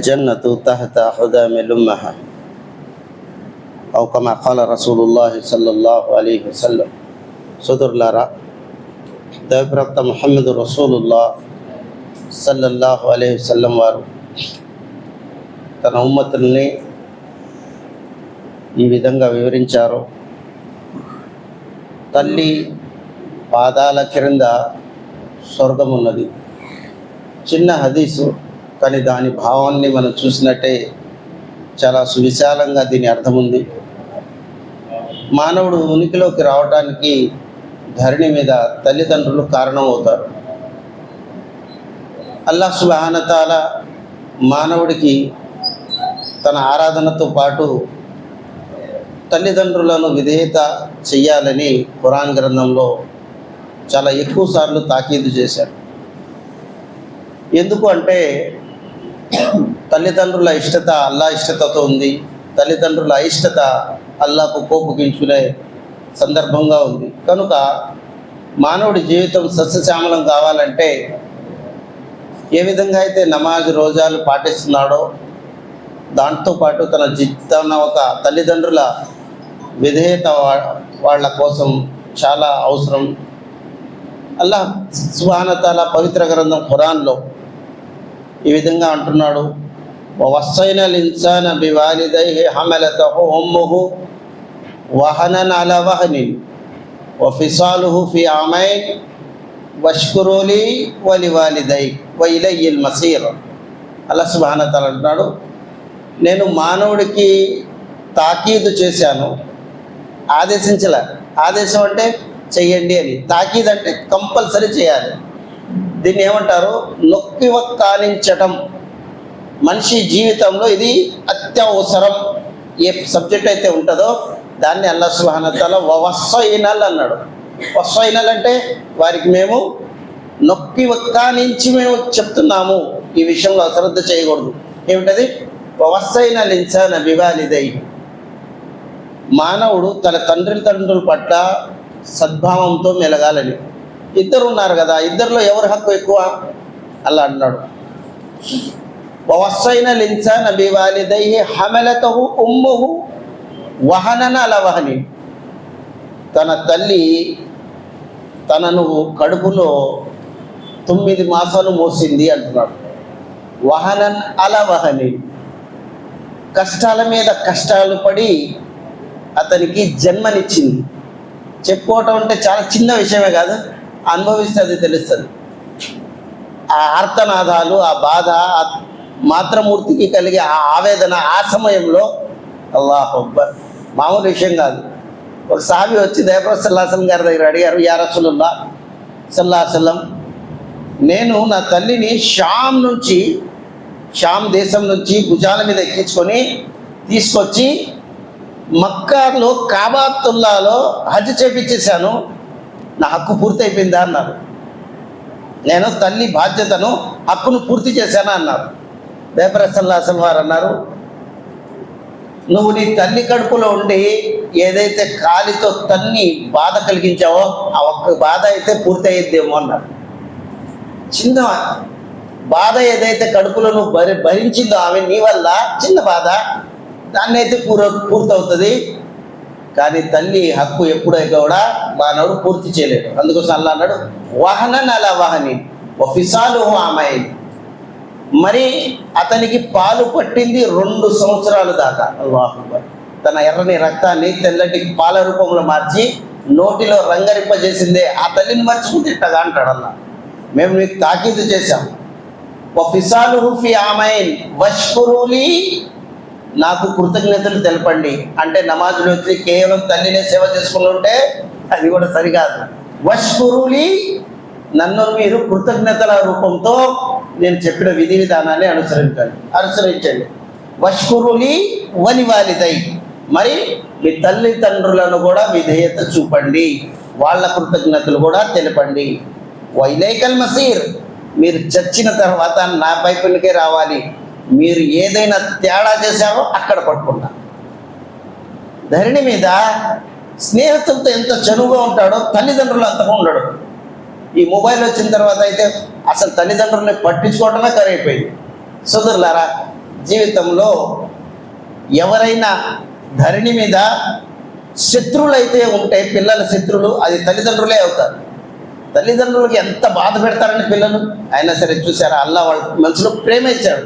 జన్నతు తహత హుదామి లుమ్మహ ఔ కమా ఖాల రసూలుల్లాహి సల్లల్లాహు అలైహి వసల్లం. సోదరులారా, దైవప్రవక్త ముహమ్మదు రసూలుల్లాహ్ సల్లల్లాహు అలైహి వసల్లం వారు తన ఉమ్మతుల్ని ఈ విధంగా వివరించారు. తల్లి పాదాల క్రింద స్వర్గం ఉన్నది. చిన్న హదీసు, కానీ దాని భావాన్ని మనం చూసినట్టే చాలా సువిశాలంగా దీని అర్థం ఉంది. మానవుడు ఉనికిలోకి రావడానికి ధరణి మీద తల్లిదండ్రులు కారణం అవుతారు. అల్లాహ్ సుబ్హానహు వ తఆలా మానవుడికి తన ఆరాధనతో పాటు తల్లిదండ్రులను విధేయత చెయ్యాలని ఖురాన్ గ్రంథంలో చాలా ఎక్కువ సార్లు తాకీదు చేశారు. ఎందుకు అంటే తల్లిదండ్రుల ఇష్టత అల్లా ఇష్టతతో ఉంది, తల్లిదండ్రుల అయిష్టత అల్లాకు కోపగించుకునే సందర్భంగా ఉంది. కనుక మానవుడి జీవితం సస్యశ్యామలం కావాలంటే ఏ విధంగా అయితే నమాజ్ రోజాలు పాటిస్తున్నాడో దాంతోపాటు తన ఒక తల్లిదండ్రుల విధేయత వాళ్ళ కోసం చాలా అవసరం. అల్లాహ్ సుబ్హానహు వ తఆలా పవిత్ర గ్రంథం ఖురాన్లో ఈ విధంగా అంటున్నాడు, వవస్సైనల్ ఇన్సాన బివాలిదైహి హమలతహు ఉమ్ముహు వహనన్ అలా వహనిన్ వఫిసాలుహు ఫి ఆమైన్ వష్కురులి వలివాలిదైక్ వఇలయ్యిల్ మసీర్. అల్లాహ్ సుబ్హానహు వ తఆలా అంటున్నాడు, నేను మానవుడికి తాకీదు చేశాను, ఆదేశించలే. ఆదేశం అంటే చెయ్యండి అని, తాకీదు అంటే కంపల్సరీ చేయాలి. దీన్ని ఏమంటారు? నొక్కి వక్కానించటం. మనిషి జీవితంలో ఇది అత్యవసరం. ఏ సబ్జెక్ట్ అయితే ఉంటుందో దాన్ని అల్లాహ్ సుబ్హానహు వ తఆలా వవస్సైనల్ అన్నాడు. వస్సైనల్ అంటే వారికి మేము నొక్కి వక్కానించి మేము చెప్తున్నాము, ఈ విషయంలో అశ్రద్ధ చేయకూడదు. ఏమిటది? వవస్సైనల్ ఇన్సాన బివాలిదైహి. మానవుడు తన తండ్రుల పట్ల సద్భావంతో మెలగాలని. ఇద్దరు ఉన్నారు కదా, ఇద్దరిలో ఎవరి హక్కు ఎక్కువ? అలా అన్నాడు, వవస్సైనల్ ఇన్సాన బివాలిదైహి హమలతహు ఉమ్ముహు వహనన్ అలా వహని. తన తల్లి తనను కడుపులో 9 మాసాలు మోసింది అంటున్నాడు. వహనన్ అలా వహని, కష్టాల మీద కష్టాలు పడి అతనికి జన్మనిచ్చింది. చెప్పుకోవటం అంటే చాలా చిన్న విషయమే కాదు, అనుభవిస్తే అది తెలుస్తుంది. ఆ ఆర్తనాదాలు, ఆ బాధ, ఆ మాతృమూర్తికి కలిగే ఆ ఆవేదన ఆ సమయంలో అల్లాహు అక్బర్, మామూలు విషయం కాదు. ఒక సాహబీ వచ్చి దైవప్రవక్త సల్లల్లాహు అలైహి వసల్లం గారి దగ్గర అడిగారు, యా రసూలుల్లాహ్ సల్లల్లాహు అలైహి వసల్లం, నేను నా తల్లిని షామ్ దేశం నుంచి భుజాల మీద ఎక్కించుకొని తీసుకొచ్చి మక్కాలో కాబాతుల్లాలో హజ్ చేపించేశాను, నా హక్కు పూర్తి అయిపోయిందా అన్నారు. నేను తల్లి బాధ్యతను, హక్కును పూర్తి చేశానా అన్నారు. దైవప్రవక్త సల్లల్లాహు అలైహి వసల్లం వారు అన్నారు, నువ్వు నీ తల్లి కడుపులో ఉండి ఏదైతే కాలితో తన్ని బాధ కలిగించావో ఆ ఒక్క బాధ అయితే పూర్తి అయ్యిద్దేమో అన్నారు. చిన్న బాధ ఏదైతే కడుపులో నువ్వు భరించిందో ఆమె నీ వల్ల చిన్న బాధ, దాన్ని అయితే పూర్తవుతుంది. కానీ తల్లి హక్కు ఎప్పుడైతే కూడా మానవుడు పూర్తి చేయలేడు. అందుకోసం అల్లాహ్ అన్నాడు, వహనన్ అలా వహని వఫిసాలుహు ఆమైన్. మరి అతనికి పాలు పట్టింది 2 సంవత్సరాల దాకా. అల్లాహు అక్బర్. తన ఎర్రని రక్తాన్ని తెల్లటి పాల రూపంలో మార్చి నోటిలో రంగరింపజేసిందే ఆ తల్లిని మర్చిపోతే ఇట్టగా అంటాడు అల్లాహ్. మేము నీకు తాకీదు చేశాం. వఫిసాలుహు ఫి ఆమైన్ వష్కురులి, నాకు కృతజ్ఞతలు తెలపండి. అంటే నమాజులు వచ్చి కేవలం తల్లినే సేవ చేసుకుంటుంటే అది కూడా సరికాదు. వష్కురులి, నన్ను మీరు కృతజ్ఞతల రూపంతో నేను చెప్పిన విధి విధానాన్ని అనుసరించండి. వష్కురులి వలివాలిదై, మరి మీ తల్లిదండ్రులను కూడా విధేయత చూపండి, వాళ్ళ కృతజ్ఞతలు కూడా తెలపండి. వైలైకల్ మసీర్, మీరు చచ్చిన తర్వాత నా వైపునికే రావాలి. మీరు ఏదైనా తేడా చేశారో అక్కడ పట్టుకున్నా. ధరణి మీద స్నేహితులతో ఎంత చనువుగా ఉంటాడో తల్లిదండ్రులు అంతగా ఉండడు. ఈ మొబైల్ వచ్చిన తర్వాత అయితే అసలు తల్లిదండ్రుల్ని పట్టించుకోవడమే కరైపోయింది. సోదరులారా, జీవితంలో ఎవరైనా ధరణి మీద శత్రువులైతే ఉంటే పిల్లల శత్రువులు అది తల్లిదండ్రులే అవుతారు. తల్లిదండ్రులకి ఎంత బాధ పెడతారని పిల్లలు అయినా సరే చూసారా, అల్లా వాళ్ళ మనసులో ప్రేమ ఇచ్చాడు.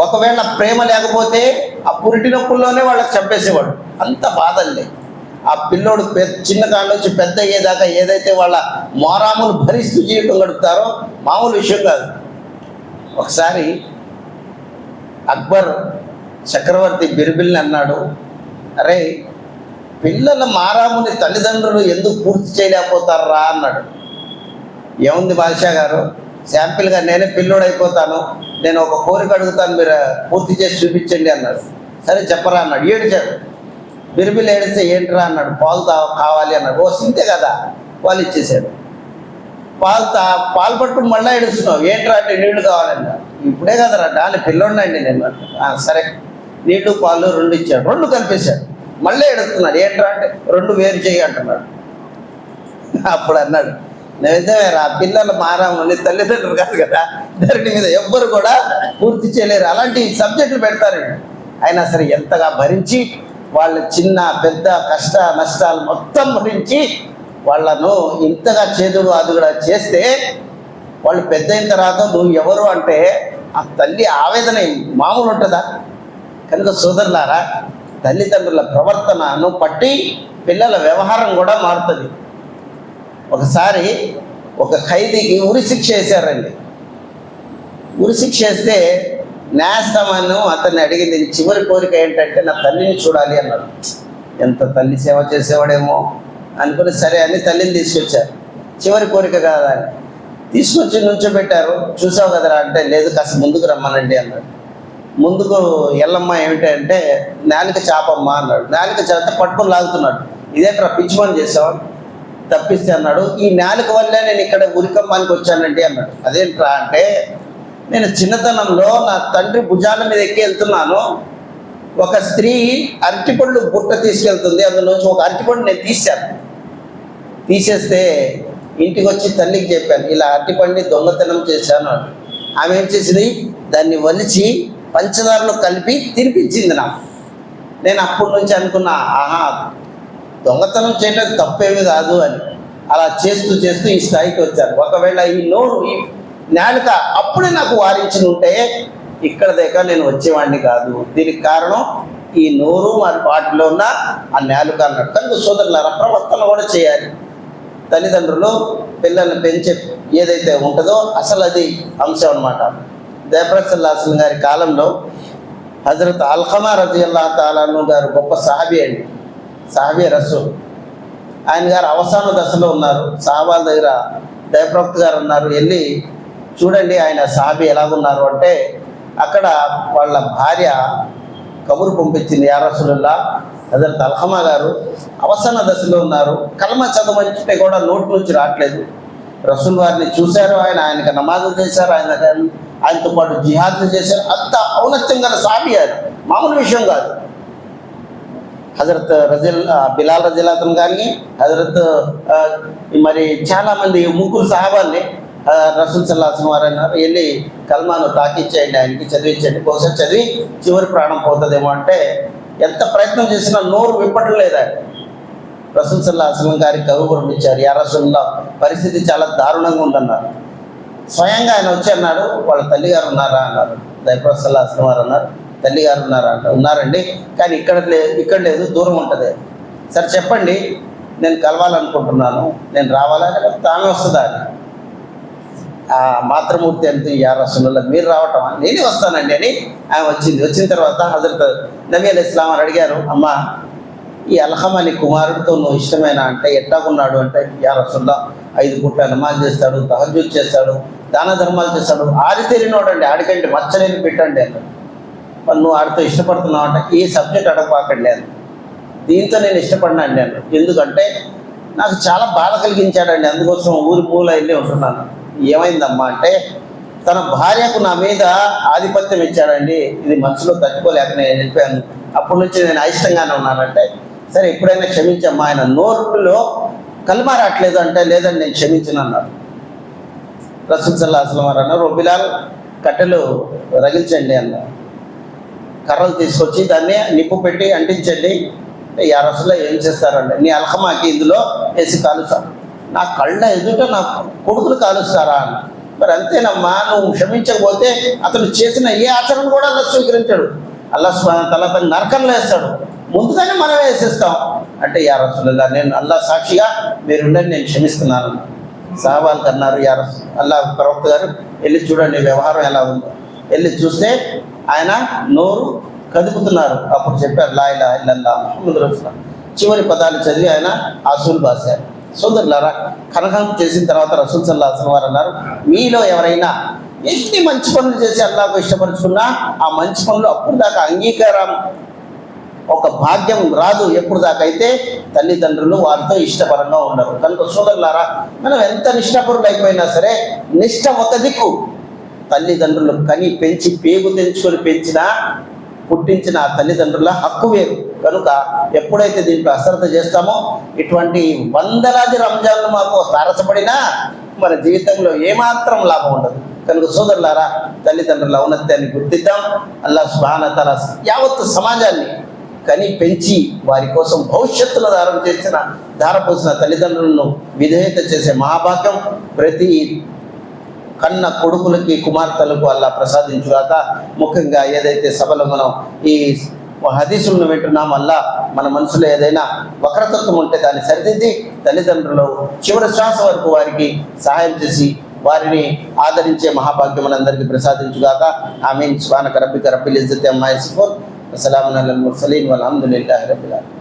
ఒకవేళ ప్రేమ లేకపోతే ఆ పురిటి నొప్పుల్లోనే వాళ్ళకి చంపేసేవాడు. అంత బాధండి. ఆ పిల్లోడు చిన్న కాళ్ళ నుంచి పెద్ద అయ్యేదాకా ఏదైతే వాళ్ళ మోరాములు భరిస్తూ జీవితం గడుపుతారో మామూలు విషయం కాదు. ఒకసారి అక్బర్ చక్రవర్తి బిర్బిల్ని అన్నాడు, అరే పిల్లల మారాముని తల్లిదండ్రులు ఎందుకు పూర్తి చేయలేకపోతారా అన్నాడు. ఏముంది బాద్షా గారు, శాంపిల్గా నేనే పిల్లోడు అయిపోతాను, నేను ఒక కోరిక అడుగుతాను, మీరు పూర్తి చేసి చూపించండి అన్నాడు. సరే చెప్పరా అన్నాడు. ఏడిచాడు. బిర్బిల్ ఏడిస్తే ఏంట్రా అన్నాడు. పాలు కావాలి అన్నాడు. ఓ సింతే కదా, పాలు ఇచ్చేసాడు. పాలు పట్టుకుని మళ్ళీ ఏడుస్తున్నావు ఏంట్రా అంటే నీళ్లు కావాలన్నా. ఇప్పుడే కదరా అని పిల్లోడినండి నేను. సరే నీళ్లు పాలు రెండు ఇచ్చాడు, రెండు కలిపేశాడు. మళ్ళీ ఏడుస్తున్నాడు ఏంట్రా అంటే రెండు వేరు చేయి అంటున్నాడు. అప్పుడు అన్నాడు, నిజమేరా పిల్లలు మారామని తల్లిదండ్రులు కాదు కదా, ధరణి మీద ఎవ్వరు కూడా పూర్తి చేయలేరు. అలాంటి సబ్జెక్టులు పెడతారండి. అయినా సరే ఎంతగా భరించి వాళ్ళ చిన్న పెద్ద కష్ట నష్టాలు మొత్తం భరించి వాళ్ళను ఇంతగా చేదుడు అదుగుడా చేస్తే వాళ్ళు పెద్ద అయిన తర్వాత నువ్వు ఎవరు అంటే ఆ తల్లి ఆవేదన మామూలు ఉంటుందా? కనుక సోదరులారా, తల్లిదండ్రుల ప్రవర్తనను బట్టి పిల్లల వ్యవహారం కూడా మారుతుంది. ఒకసారి ఒక ఖైదీకి ఉరిశిక్ష వేశారండి. ఉరిశిక్ష వేస్తే న్యాయస్థానం అతన్ని అడిగింది, చివరి కోరిక ఏంటంటే నా తల్లిని చూడాలి అన్నాడు. ఎంత తల్లి సేవ చేసేవాడేమో అనుకుని సరే అని తల్లిని తీసుకొచ్చారు. చివరి కోరిక కాదా అని తీసుకొచ్చి నుంచోబెట్టారు. చూసావు కదరా అంటే లేదు కాస్త ముందుకు రమ్మనండి అన్నాడు. ముందుకు ఎల్లమ్మ ఏమిటంటే నాలుక చాపమ్మ అన్నాడు. నాలుక చేత పట్టుకొని లాగుతున్నాడు. ఇదేంట్రా పిచ్చిమని చేసావు తప్పిస్తే అన్నాడు. ఈ నాలుక వల్లే నేను ఇక్కడ ఉరికమ్మానికి వచ్చానండి అన్నాడు. అదేంట్రా అంటే నేను చిన్నతనంలో నా తండ్రి భుజాల మీద ఎక్కి వెళ్తున్నాను, ఒక స్త్రీ అరటిపళ్ళు బుట్ట తీసుకెళ్తుంది, అందులోంచి ఒక అరటిపండు నేను తీసేస్తే ఇంటికి వచ్చి తల్లికి చెప్పాను ఇలా అరటిపండి దొంగతనం చేశాను. ఆమె ఏం చేసింది, దాన్ని వలిచి పంచదారలో కలిపి తినిపించింది నాకు. నేను అప్పటి నుంచి అనుకున్నా, ఆహా దొంగతనం చేయడం తప్పేమీ కాదు అని. అలా చేస్తూ చేస్తూ ఈ స్థాయికి వచ్చాను. ఒకవేళ ఈ నోరు ఈ నాలుక అప్పుడే నాకు వారించి ఉంటే ఇక్కడ దాకా నేను వచ్చేవాడిని కాదు. దీనికి కారణం ఈ నోరు మరి వాటిలో ఉన్న ఆ నాలుక అన్నాడు. కనుక సోదరులారా, ప్రవర్తన కూడా చేయాలి. తల్లిదండ్రులు పిల్లల్ని పెంచే ఏదైతే ఉంటుందో అసలు అది అంశం అన్నమాట. దైవప్రవక్త సల్లల్లాహు అలైహి వసల్లం గారి కాలంలో హజరత్ అల్ఖమా రజియల్లాహు తఆలా అన్హు గారు గొప్ప సహాబీ అండి, సహాబీ రసూల్. ఆయన గారు అవసాన దశలో ఉన్నారు. సహాబాల దగ్గర దైవప్రవక్త గారు ఉన్నారు, వెళ్ళి చూడండి ఆయన సహాబీ ఎలాగున్నారు అంటే అక్కడ వాళ్ళ భార్య కబురు పంపించింది, యా రసూలుల్లాహ్ హజరత్ అల్ఖమా గారు అవసాన దశలో ఉన్నారు, కలమ చదవంటే కూడా నోటి నుంచి రావట్లేదు. రసూల్ వారిని చూశారు, ఆయనకి నమాజులు చేశారు, ఆయనతో పాటు జిహాద్లు చేశారు. అంత ఔన్నత్యం గల సహాబీ ఆయన, మామూలు విషయం కాదు. హజరత్ బిలాల్ రజియల్లాహు కానీ హజరత్ మరి చాలామంది ముగ్గురు సహాబాల్ని రసూల్ సల్లల్లాహు అలైహి వసల్లం వారు అన్నారు, వెళ్ళి కల్మాను తాకిచ్చేయండి, ఆయనకి చదివించండి, బహుశా చదివి చివరి ప్రాణం పోతుందేమో అంటే ఎంత ప్రయత్నం చేసినా నోరు విప్పటం లేదా. రసూల్ సల్లల్లాహు అలైహి వసల్లం గారికి కబురు ఇచ్చారు, యా రసూలుల్లాహ్ పరిస్థితి చాలా దారుణంగా ఉందన్నారు. స్వయంగా ఆయన వచ్చి అన్నాడు, వాళ్ళ తల్లిగారు ఉన్నారా అన్నారు. దైవప్రవక్త సల్లల్లాహు అలైహి వసల్లం వారు అన్నారు, తల్లిగారు ఉన్నారా అంటే ఉన్నారండి, కానీ ఇక్కడ లేదు దూరం ఉంటుంది. సరే చెప్పండి, నేను కలవాలనుకుంటున్నాను, నేను రావాలని తాను వస్తుందా అని. ఆ మాతృమూర్తి అంటే యా రసూలుల్లాహ్ మీరు రావటం నేనే వస్తానండి అని ఆమె వచ్చింది. వచ్చిన తర్వాత హజరత్ నబీ అలైహిస్సలాం అని అడిగారు, అమ్మ ఈ అల్ఖమా నీ కుమారుడితో నువ్వు ఇష్టమేనా అంటే ఎట్లాగున్నాడు అంటే యా రసూలుల్లాహ్ 5 పూట్ల నమాజ్ చేస్తాడు, తహజ్జుద్ చేస్తాడు, దాన ధర్మాలు చేస్తాడు, ఆరితేరినోడు అండి, ఆడికంటే మచ్చలేని పెట్టండి అన్నాడు. నువ్వు ఆడితో ఇష్టపడుతున్నావు అంటే ఈ సబ్జెక్ట్ అడగపాకండి అని. దీంతో నేను ఇష్టపడినా అండి అన్నాడు. ఎందుకంటే నాకు చాలా బాధ కలిగించాడండి, అందుకోసం ఊరి పూల వెళ్ళి ఉంటున్నాను. ఏమైందమ్మా అంటే తన భార్యకు నా మీద ఆధిపత్యం ఇచ్చాడండి, ఇది మనసులో తట్టుకోలేక నేను వెళ్ళిపోయాను, అప్పటి నుంచి నేను అయిష్టంగానే ఉన్నానంటే సరే ఎప్పుడైనా క్షమించమ్మా, ఆయన నోరులో కల్మా రావట్లేదు అంటే లేదండి నేను క్షమించను అన్నాడు. రసూల్ సల్లల్లాహు అలైహి వసల్లం వారు అన్నారు, బిలాల్ కట్టెలు రగిల్చండి అన్నారు. కర్రలు తీసుకొచ్చి దాన్ని నిప్పు పెట్టి అంటించండి. అంటే యా రసూలుల్లా ఏం చేస్తారండి? నీ అల్హమాకి ఇందులో వేసి కాలుస్తారు. నా కళ్ళ ఎదుట నా కొడుకులు కాలుస్తారా అని. మరి అంతేనమ్మా, నువ్వు క్షమించకపోతే అతను చేసిన ఏ ఆచరణ కూడా అల్లా స్వీకరించాడు. అల్లా సుబ్హానహు వ తఆలా అతను నరకంలో వేస్తాడు. ముందుగానే మనం వేసేస్తాం. అంటే యా రసూలుల్లా, నేను అల్లా సాక్షిగా మీరుండని నేను క్షమిస్తున్నాను. సహాబాలు అన్నారు, యా రసూల్ అల్లా ప్రవక్త గారు వెళ్ళి చూడండి వ్యవహారం ఎలా ఉందో. వెళ్ళి చూస్తే ఆయన నోరు కదుపుతున్నారు. అప్పుడు చెప్పారు లా ఇలాహా ఇల్లల్లాహ్ ముహమ్మదుర్ రసూలుల్లాహ్. చివరి పదాలు చదివి ఆయన ఆసూలు బాసారు. సోదరులారా, కనకం చేసిన తర్వాత రసూల్ సల్లల్లాహు అలైహి వసల్లం వారు అన్నారు, మీలో ఎవరైనా ఎన్ని మంచి పనులు చేసి అల్లాహకు ఇష్టపరుచుకున్నా ఆ మంచి పనులు అప్పుడు దాకా అంగీకారం ఒక భాగ్యం రాదు ఎప్పుడు దాకా అయితే తల్లిదండ్రులు వారితో ఇష్టపరంగా ఉండరు. కనుక సోదరులారా, మనం ఎంత నిష్ఠపరులు అయిపోయినా సరే నిష్ఠ ఒక దిక్కు. తల్లిదండ్రులు కని పెంచి పేగు తెంచుకొని పెంచినా పుట్టించిన ఆ తల్లిదండ్రుల హక్కు వేరు. కనుక ఎప్పుడైతే దీంట్లో అశ్రద్ధ చేస్తామో ఇటువంటి వందలాది రంజాన్లు మాకు తారసపడినా మన జీవితంలో ఏమాత్రం లాభం ఉండదు. కనుక సోదరులారా, తల్లిదండ్రుల ఔన్నత్యాన్ని గుర్తిద్దాం. అల్లాహ్ సుబ్హానహు వ తఆలా యావత్తు సమాజాన్ని కని పెంచి వారి కోసం భవిష్యత్తులో ధారపోసిన తల్లిదండ్రులను విధేయత చేసే మహాభాగ్యం ప్రతి కన్న కొడుకులకి కుమార్తెలకు అల్లా ప్రసాదించుగాక. ముఖ్యంగా ఏదైతే సభలో మనం ఈ హదీసులను వింటున్నాం, అల్లా మన మనసులో ఏదైనా వక్రతత్వం ఉంటే దాన్ని సరిదిద్ది తల్లిదండ్రులు చివరి శ్వాస వరకు వారికి సహాయం చేసి వారిని ఆదరించే మహాభాగ్యం మనందరికీ ప్రసాదించుగాక. ఆమీన్. సుబ్హానక రబ్బిక రబ్బిల్ ఇజ్జతి అమ్మా యసిఫూన్, వసలామున్ అలల్ ముర్సలీన్, వల్హమ్దులిల్లాహి రబ్బిల్ ఆలమీన్.